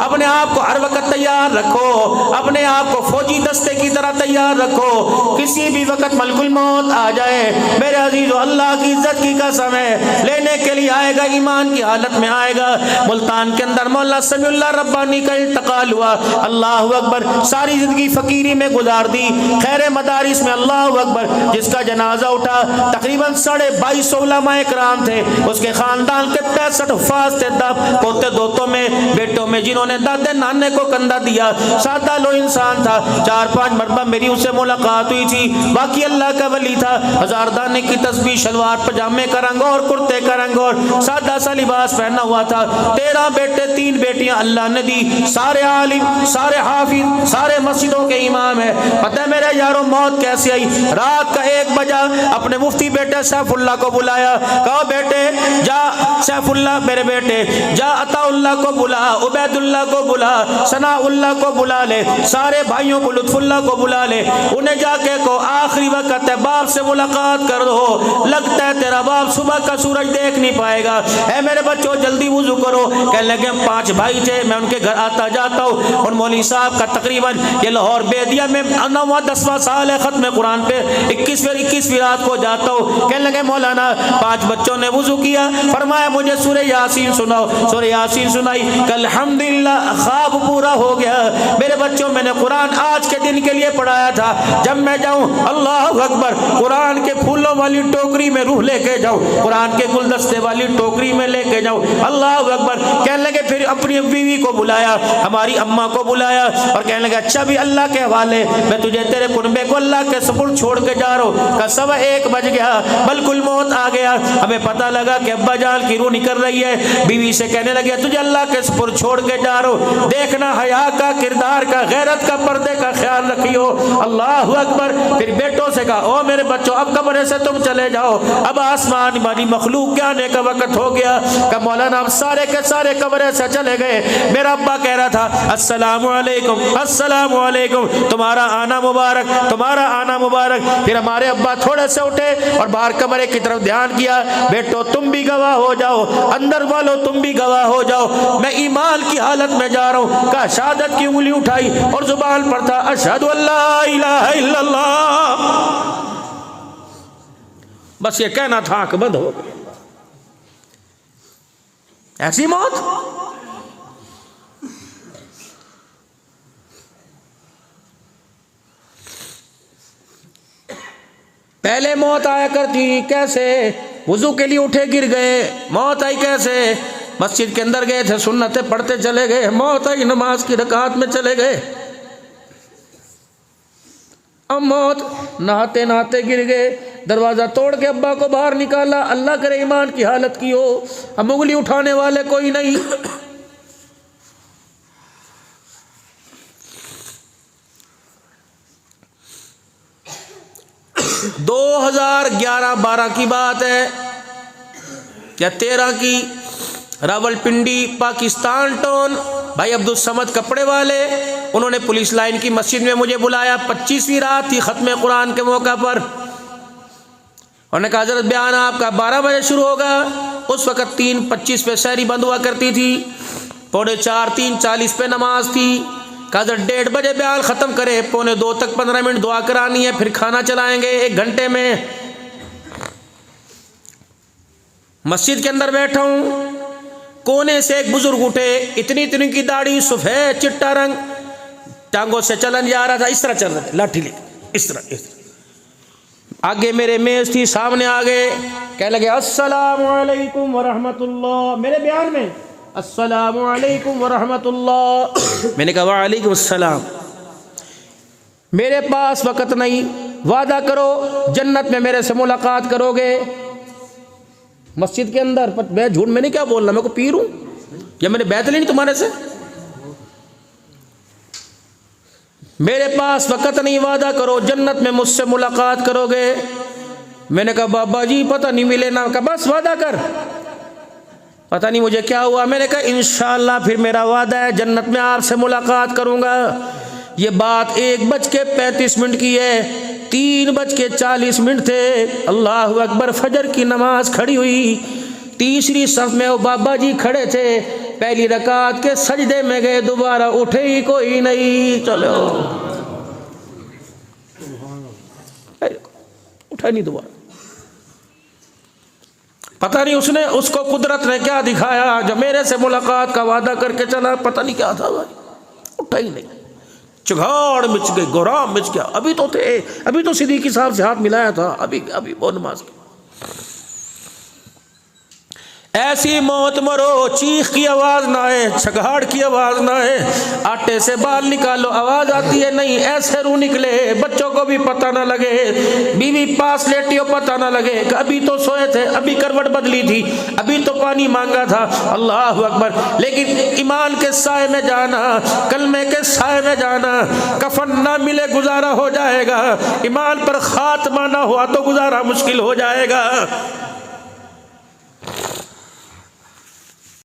अपने आप को हर वक्त तैयार रखो, अपने आप को फौजी दस्ते की तरह तैयार रखो, किसी भी वक्त मलकुल मौत आ जाए मेरे अजीज अल्लाह की इज्जत की कसम है लेने के लिए आएगा, ईमान की हालत में आएगा। मुल्तान के अंदर मौला समीउल्लाह रब्बानी का इंतकाल हुआ, अल्लाह अकबर, सारी जिंदगी फकीरी में गुजार दी, खैर मदारिस में, अल्लाह अकबर, जिसका जनाजा उठा तकरीबन 2250 उलमाए कराम थे, उसके खानदान के 65 हुफ्फाज थे, पोते दोतों में बेटों में, जिन्होंने दादे नाने को कंधा दिया, सादा लो इंसान था, 4-5 मरतबा मेरी उससे मुलाकात हुई थी, बाकी अल्लाह का वली था, हजारदाने की तस्बीह, शलवार पजामे का रंग और कुर्ते का रंग और सादा सा लिबास पहना हुआ था। 13 बेटे 3 बेटियां अल्लाह ने दी, सारे आलिम, सारे हाफिज, सारे मस्जिदों के इमाम है। पता है मेरे यारों मौत कैसे आई? रात का 1 बजा अपने मुफ्ती बेटे सैफुल्लाह को बुलाया, कहो बेटे जा, सैफुल्लाह मेरे बेटे जा, अताउल्लाह को बुला, उबैदुल्लाह को बुला, सनाउल्लाह को बुला ले, सारे भाइयों को, लुत्फुल्लाह को बुला ले, उन्हें जाके को आखिरी वक्त है, बाप से मुलाकात कर दो, लगता है तेरा बाप सुबह का सूरज देख नहीं पाएगा, है मेरे बच्चों जल्दी वुजू करो। कहने लगे 5 भाई थे, मैं उनके घर आता जाता हूँ, और मौलवी साहब का तकरीबन ये लाहौर बेदिया में 9वां-10वां साल है, खत्म कुरान पे 21वीं रात को जाता हूँ। कहने लगे मौलाना 5 बच्चों ने वुजू किया, फरमाया मुझे सूरह यासीन सुनाओ, सूरह यासीन सुनाई, कल अल्हम्दुलिल्लाह ख्वाब पूरा हो गया। मेरे बच्चों मैंने कुरान आज के दिन के लिए पढ़ाया था, जब मैं जाऊं अल्लाह अकबर कुरान के फूलों वाली टोकरी में रूह लेके जाऊं, कुरान के गुलदस्ते वाली टोकरी में लेके जाऊं, अल्लाह अकबर। कहने लगे फिर अपनी बीवी को बुलाया, हमारी अम्मा को बुलाया, और कहने लगे अच्छा भी अल्लाह के हवाले, मैं तुझे तेरे कुनबे को अल्लाह के सुपुर्द छोड़ के जा रहा हूँ। का 1:15 बज गया, मलकुल मौत आ गया, हमें पता लगा कि अब्बा जान की रूह निकल रही है। बीवी से कहने लगे तुझे अल्लाह के सुपुर्द छोड़ के जा रहा हूँ, देखना हया का, किरदार का, गैरत का, पर्दे का ख्याल रखियो, अल्लाह अकबर। फिर बेटों से कहा ओ मेरे बच्चों अब कमरे से तुम चले जाओ, अब आसमान वाली मखलूक के आने का वक्त हो गया। का मौलाना हम सारे के सारे कमरे से चले गए। मेरा अब्बा कह रहा था अस्सलामु अलैकुम, अस्सलामु अलैकुम, तुम्हारा आना मुबारक, तुम्हारा आना मुबारक। फिर हमारे अब्बा थोड़े से उठे और बाहर कमरे की तरफ ध्यान किया, बेटो तुम भी गवाह हो जाओ, अंदर वालों तुम भी गवाह हो जाओ, मैं ईमान की हालत में जा रहा हूँ। का शहादत की उंगली उठाई और जुबान पर था अशहदु अल्ला इलाहा इल्लल्लाह, बस ये कहना था कि बंद हो गई। ऐसी मौत पहले मौत आया करती कैसे? वुजू के लिए उठे गिर गए, मौत आई कैसे? मस्जिद के अंदर गए थे, सुन्नतें पढ़ते चले गए, मौत आई नमाज की रकात में चले गए। अब मौत नहाते नहाते गिर गए, दरवाज़ा तोड़ के अब्बा को बाहर निकाला, अल्लाह करे ईमान की हालत की हो, अब उंगली उठाने वाले कोई नहीं। 2011-12 की बात है या 13 की, रावलपिंडी पाकिस्तान टाउन, भाई अब्दुल समद कपड़े वाले, उन्होंने पुलिस लाइन की मस्जिद में मुझे बुलाया। 25वीं रात थी खत्म कुरान के मौका पर। उन्होंने कहा हज़रत बयान आपका 12 बजे शुरू होगा। उस वक़्त 3:25 पे सहरी बंद हुआ करती थी, 4:45 3:40 पे नमाज थी। कहा 1:30 बजे बयान ख़त्म करे, 1:45 तक 15 मिनट दुआ करानी है, फिर खाना चलाएंगे 1 घंटे में। मस्जिद के अंदर बैठा हूँ, कोने से एक बुजुर्ग उठे, इतनी इतनी की दाढ़ी, सफ़ेद चिट्टा रंग, टांगों से चलन जा रहा था, इस तरह चल रहा था, लाठी लेकर इस तरह। आगे मेरे मेज थी, सामने आ गए, कहने लगे अस्सलामु अलैकुम व रहमतुल्लाह। मेरे बयान में अस्सलामु अलैकुम व रहमतुल्लाह, मैंने कहा वालेकुम अस्सलाम। मेरे पास वक़्त नहीं, वादा करो जन्नत में मेरे से मुलाकात करोगे। मस्जिद के अंदर, मैं झूठ में नहीं क्या बोलना, मैं को पीर हूँ या मैंने बैत ली नहीं तुम्हारे से? मेरे पास वक़्त नहीं, वादा करो जन्नत में मुझसे मुलाकात करोगे। मैंने कहा बाबा जी पता नहीं मिले ना। कहा बस वादा कर। पता नहीं मुझे क्या हुआ। मैंने कहा इंशाअल्लाह फिर मेरा वादा है, जन्नत में आपसे मुलाकात करूँगा। ये बात 1:35 की है, 3:40 थे। अल्लाह अकबर, फजर की नमाज खड़ी हुई, तीसरी सफ में वो बाबा जी खड़े थे, पहली रकात के सजदे में गए, दोबारा उठे ही कोई नहीं। चलो उठा नहीं दोबारा। पता नहीं उसने, उसको कुदरत ने क्या दिखाया, जब मेरे से मुलाकात का वादा करके चला, पता नहीं क्या था भाई, उठा ही नहीं। चिगाड़ मिच गई, गोराम मिच गया। अभी तो थे, अभी तो सिद्दीकी साहब से हाथ मिलाया था, अभी अभी वो नमाज की। ऐसी मौत मरो, चीख की आवाज ना आए, छगाड़ की आवाज ना आए, आटे से बाल निकालो आवाज आती है नहीं, ऐसे रू निकले, बच्चों को भी पता ना लगे, बीवी पास लेटी हो पता ना लगे, अभी तो सोए थे, अभी करवट बदली थी, अभी तो पानी मांगा था। अल्लाह अकबर। लेकिन ईमान के साए में जाना, कलमे के साए में जाना, कफन ना मिले गुजारा हो जाएगा, ईमान पर खात्मा ना हुआ तो गुजारा मुश्किल हो जाएगा।